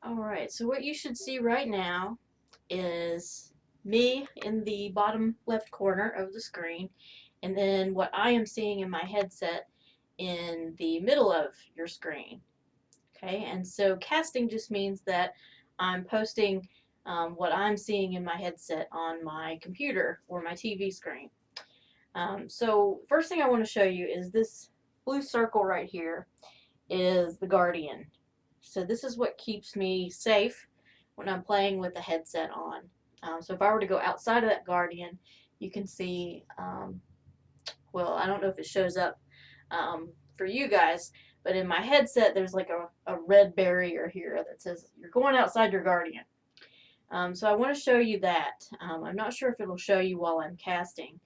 Alright, so what you should see right now is me in the bottom left corner of the screen, and then what I am seeing in my headset in the middle of your screen. Okay, and so casting just means that I'm posting what I'm seeing in my headset on my computer or my TV screen. So first thing I want to show you is this blue circle right here is the Guardian. So this is what keeps me safe when I'm playing with the headset on. So if I were to go outside of that Guardian, you can see, well, I don't know if it shows up for you guys, but in my headset there's like a red barrier here that says you're going outside your Guardian. So I want to show you that. I'm not sure if it'll show you while I'm casting,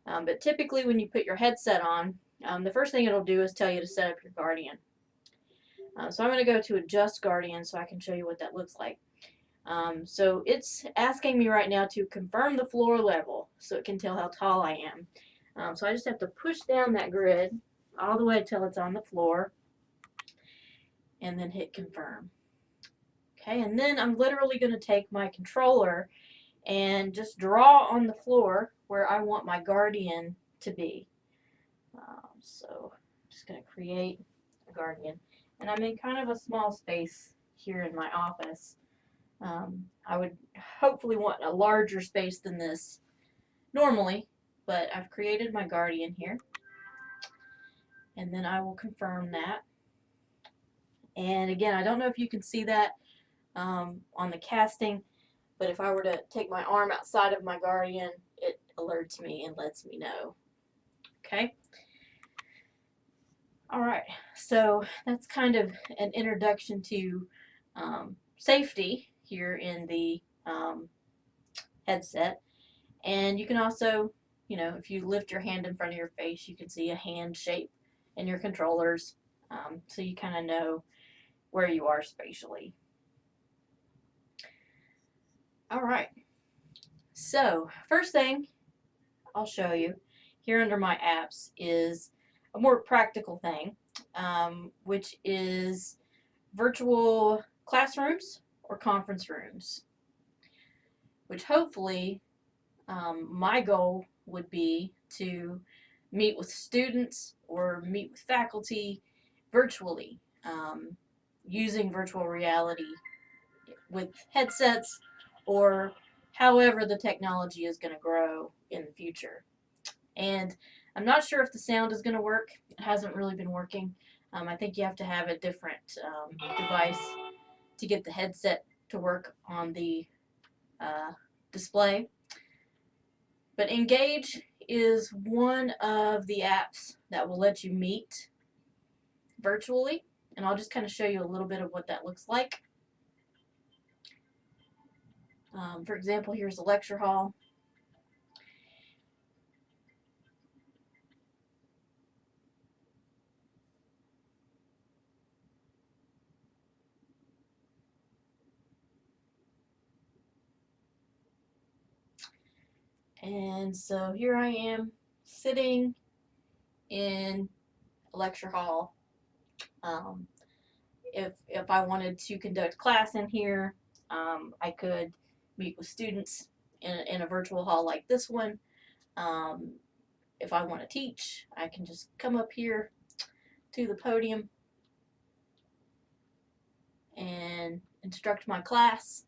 but typically when you put your headset on, the first thing it'll do is tell you to set up your Guardian. So I'm going to go to Adjust Guardian so I can show you what that looks like. So it's asking me right now to confirm the floor level so it can tell how tall I am. So I just have to push down that grid all the way until it's on the floor and then hit confirm. Okay, and then I'm literally going to take my controller and just draw on the floor where I want my Guardian to be. So I'm just going to create a Guardian. And I'm in kind of a small space here in my office. I would hopefully want a larger space than this normally, but I've created my Guardian here. And then I will confirm that. And again, I don't know if you can see that on the casting, but if I were to take my arm outside of my Guardian, it alerts me and lets me know. Okay? Alright, so that's kind of an introduction to safety here in the headset. And you can also, if you lift your hand in front of your face, you can see a hand shape in your controllers, so you kind of know where you are spatially. Alright, so first thing I'll show you here under my apps is a more practical thing, which is virtual classrooms or conference rooms, which hopefully my goal would be to meet with students or meet with faculty virtually, using virtual reality with headsets or however the technology is going to grow in the future. And I'm not sure if the sound is going to work. It hasn't really been working. I think you have to have a different device to get the headset to work on the display. But Engage is one of the apps that will let you meet virtually, and I'll just kind of show you a little bit of what that looks like. For example, here's the lecture hall. And so here I am sitting in a lecture hall. If I wanted to conduct class in here, I could meet with students in a virtual hall like this one. If I want to teach, I can just come up here to the podium and instruct my class.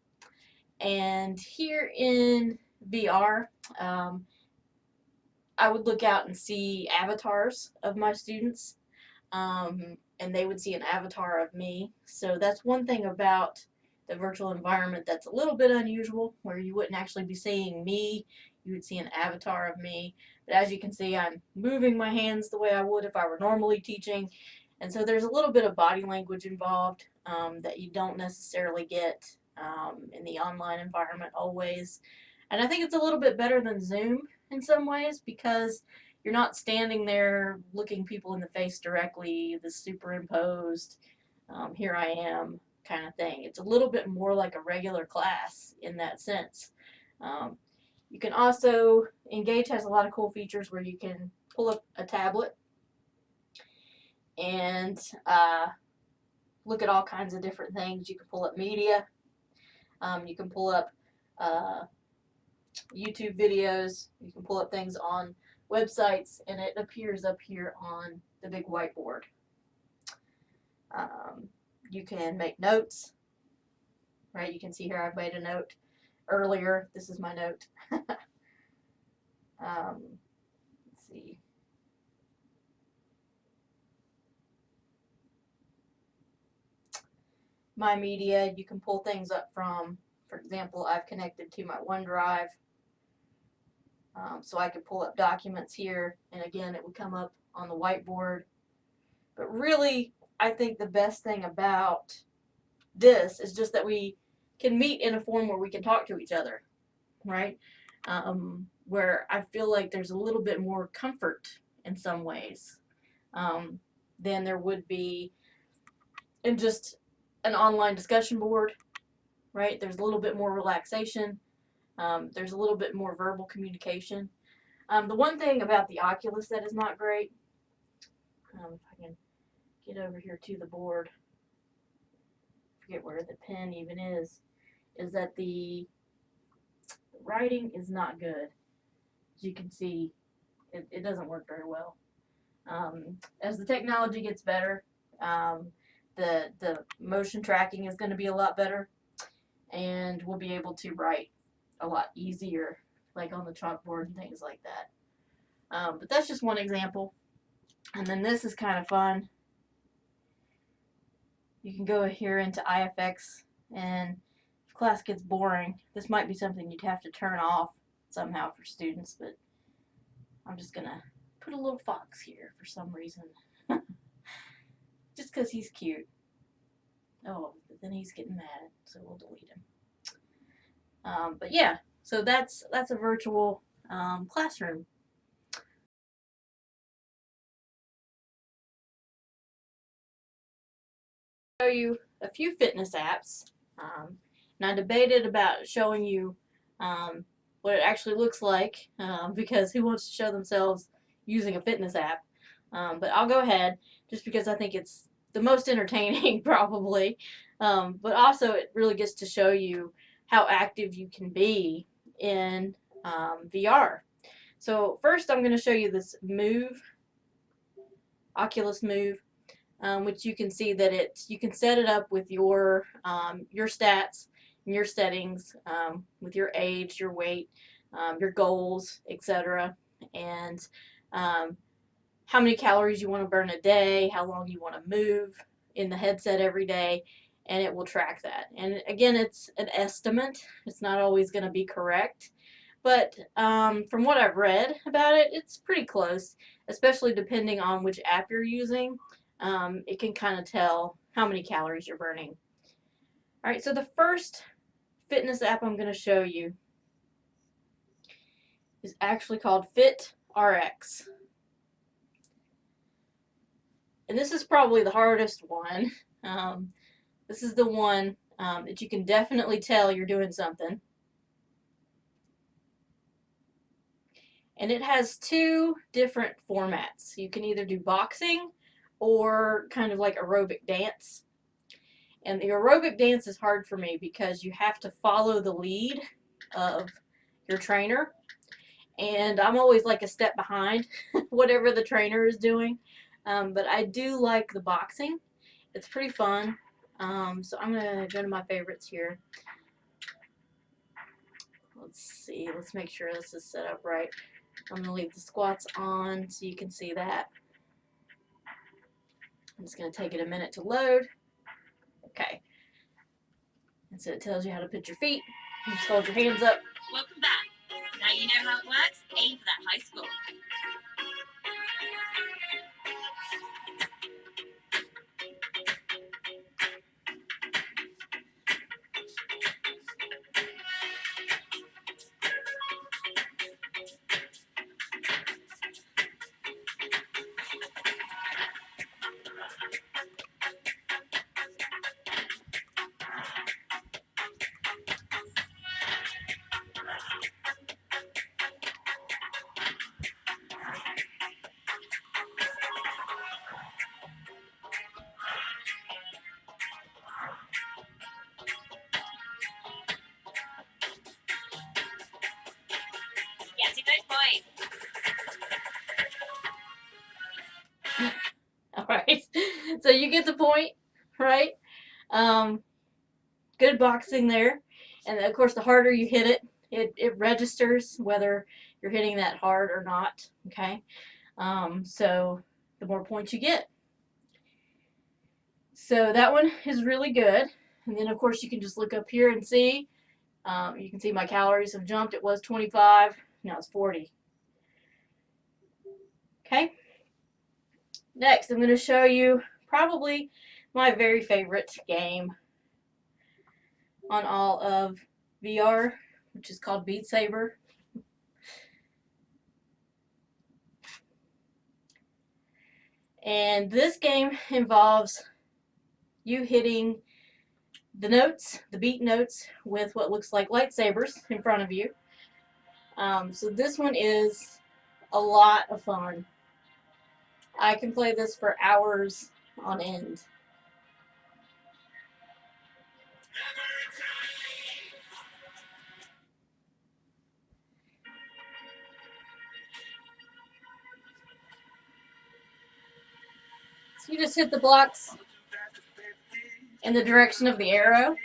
And here in VR, I would look out and see avatars of my students, and they would see an avatar of me. So that's one thing about the virtual environment that's a little bit unusual, where you wouldn't actually be seeing me, you would see an avatar of me. But as you can see, I'm moving my hands the way I would if I were normally teaching, and so there's a little bit of body language involved that you don't necessarily get in the online environment always. And I think it's a little bit better than Zoom in some ways because you're not standing there looking people in the face directly, the superimposed, here I am kind of thing. It's a little bit more like a regular class in that sense. You can also, Engage has a lot of cool features where you can pull up a tablet and look at all kinds of different things. You can pull up media. You can pull up YouTube videos. You can pull up things on websites, and it appears up here on the big whiteboard. You can make notes, right? You can see here I've made a note earlier. This is my note. Let's see. My media, you can pull things up from, for example, I've connected to my OneDrive. So I could pull up documents here, and again, it would come up on the whiteboard. But really, I think the best thing about this is just that we can meet in a form where we can talk to each other, right? Where I feel like there's a little bit more comfort in some ways than there would be in just an online discussion board, right? There's a little bit more relaxation. There's a little bit more verbal communication. The one thing about the Oculus that is not great, if I can get over here to the board, forget where the pen even is that the writing is not good. As you can see, it doesn't work very well. As the technology gets better, the motion tracking is going to be a lot better, and we'll be able to write a lot easier, like on the chalkboard and things like that. But that's just one example. And then this is kind of fun. You can go here into IFX, and if class gets boring, this might be something you'd have to turn off somehow for students, but I'm just going to put a little fox here for some reason. Just because he's cute. Oh, but then he's getting mad, so we'll delete him. But yeah, so that's a virtual classroom. Show you a few fitness apps, and I debated about showing you what it actually looks like because who wants to show themselves using a fitness app? But I'll go ahead just because I think it's the most entertaining probably, but also it really gets to show you how active you can be in VR. So first I'm going to show you this Move, Oculus Move, which you can see that you can set it up with your stats and your settings, with your age, your weight, your goals, etc., and how many calories you want to burn a day, how long you want to move in the headset every day, and it will track that. And again, it's an estimate. It's not always going to be correct, but from what I've read about it, it's pretty close, especially depending on which app you're using. It can kind of tell how many calories you're burning. All right, so the first fitness app I'm going to show you is actually called FitRx. And this is probably the hardest one. This is the one that you can definitely tell you're doing something. And it has two different formats. You can either do boxing or kind of like aerobic dance. And the aerobic dance is hard for me because you have to follow the lead of your trainer. And I'm always like a step behind whatever the trainer is doing. But I do like the boxing. It's pretty fun. So I'm going to go to my favorites here. Let's see. Let's make sure this is set up right. I'm going to leave the squats on so you can see that. I'm just going to take it a minute to load. Okay. And so it tells you how to put your feet. You just hold your hands up. Welcome back. Now you know how it works. Aim for that high score. That's a good point. All right. So you get the point, right? Good boxing there. And of course, the harder you hit it, it registers whether you're hitting that hard or not. Okay. So the more points you get. So that one is really good. And then, of course, you can just look up here and see. You can see my calories have jumped. It was 25. Now it's 40. Okay. Next, I'm going to show you probably my very favorite game on all of VR, which is called Beat Saber. And this game involves you hitting the notes, the beat notes, with what looks like lightsabers in front of you. So this one is a lot of fun. I can play this for hours on end. So you just hit the blocks in the direction of the arrow.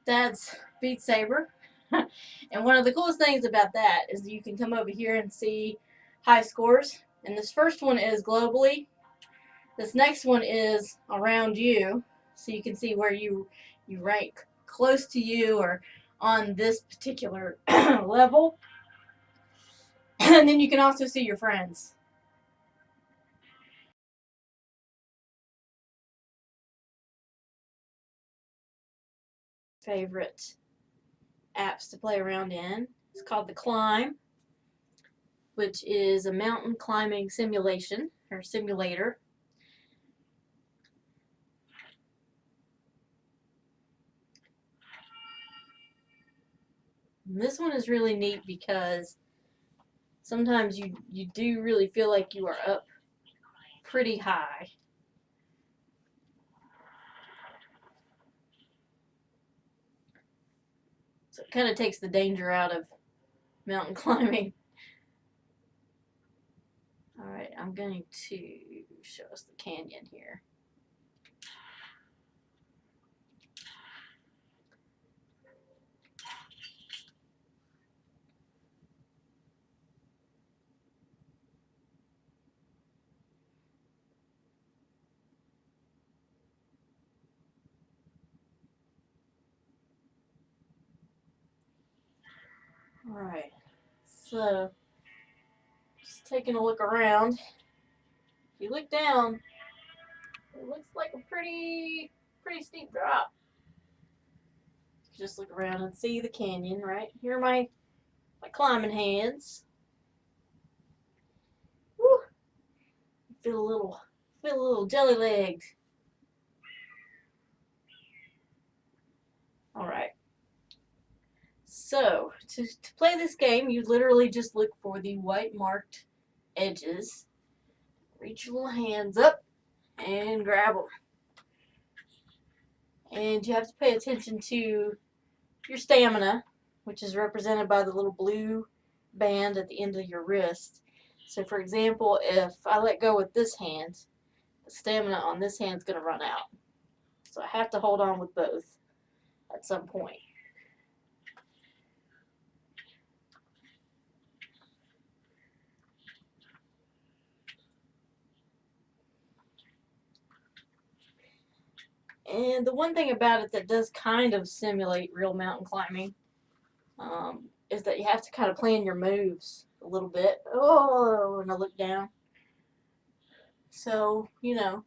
That's Beat Saber. And one of the coolest things about that is you can come over here and see high scores. And this first one is globally. This next one is around you, so you can see where you rank close to you or on this particular level. And then you can also see your friends. Favorite apps to play around in. It's called the Climb, which is a mountain climbing simulation or simulator. And this one is really neat because sometimes you do really feel like you are up pretty high. So it kind of takes the danger out of mountain climbing. All right, I'm going to show us the canyon here. All right, so just taking a look around. If you look down, it looks like a pretty steep drop. Just look around and see the canyon, right? Here are my climbing hands. Woo! Feel a little jelly legged. All right. So to play this game, you literally just look for the white marked edges reach your little hands up and grab them. And you have to pay attention to your stamina, which is represented by the little blue band at the end of your wrist. So for example, if I let go with this hand, the stamina on this hand is going to run out. So I have to hold on with both at some point. And the one thing about it that does kind of simulate real mountain climbing is that you have to kind of plan your moves a little bit. Oh, and I look down. So, you know,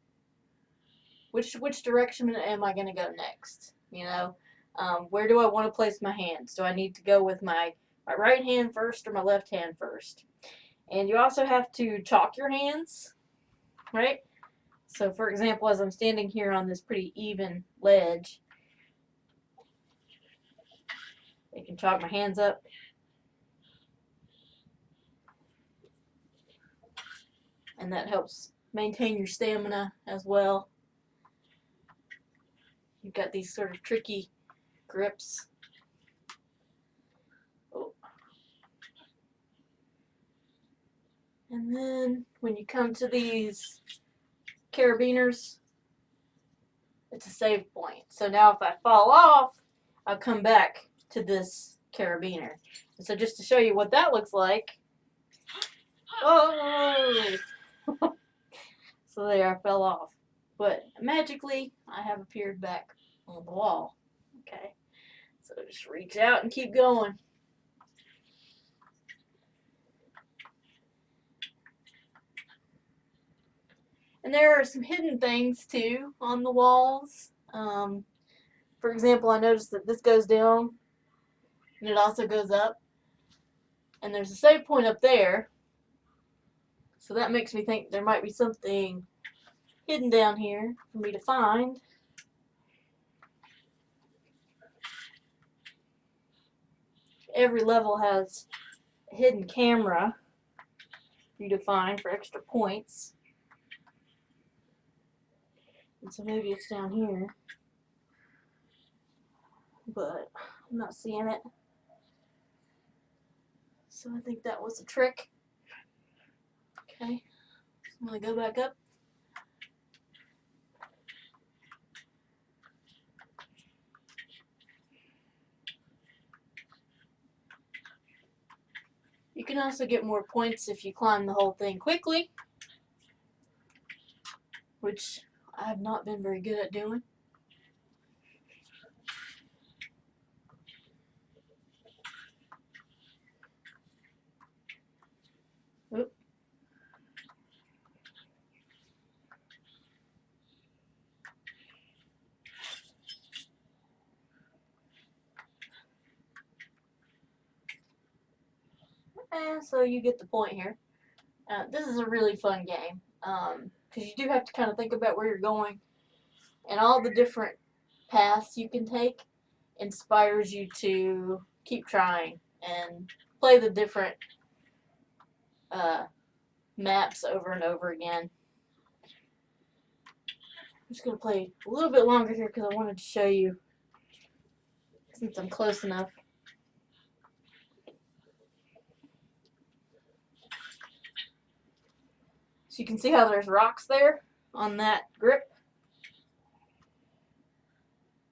which direction am I going to go next? You know, where do I want to place my hands? Do I need to go with my right hand first or my left hand first? And you also have to chalk your hands, right? So for example, as I'm standing here on this pretty even ledge, I can chalk my hands up. And that helps maintain your stamina as well. You've got these sort of tricky grips. Oh. And then when you come to these carabiners, it's a save point. So now if I fall off, I'll come back to this carabiner. And so just to show you what that looks like. Oh! So there, I fell off. But magically, I have appeared back on the wall. Okay? So just reach out and keep going. And there are some hidden things too on the walls. For example, I noticed that this goes down and it also goes up. And there's a save point up there. So that makes me think there might be something hidden down here for me to find. Every level has a hidden camera for you to find for extra points. And so maybe it's down here. But I'm not seeing it. So I think that was a trick. Okay, so I'm going to go back up. You can also get more points if you climb the whole thing quickly, which I have not been very good at doing. Oop. And so you get the point here. This is a really fun game because you do have to kind of think about where you're going, and all the different paths you can take inspires you to keep trying and play the different maps over and over again. I'm just going to play a little bit longer here because I wanted to show you since I'm close enough. So you can see how there's rocks there on that grip.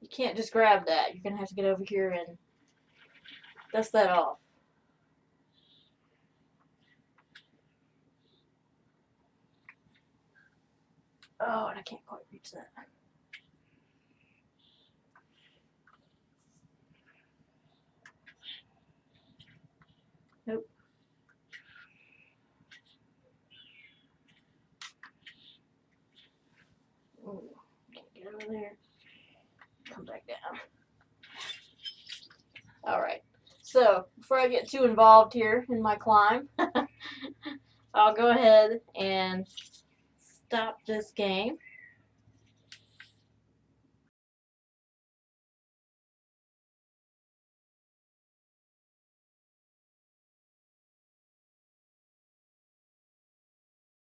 You can't just grab that. You're going to have to get over here and dust that off. Oh, and I can't quite reach that. Nope. Ooh, can't get over there. Come back down. Alright, so before I get too involved here in my climb, I'll go ahead and stop this game.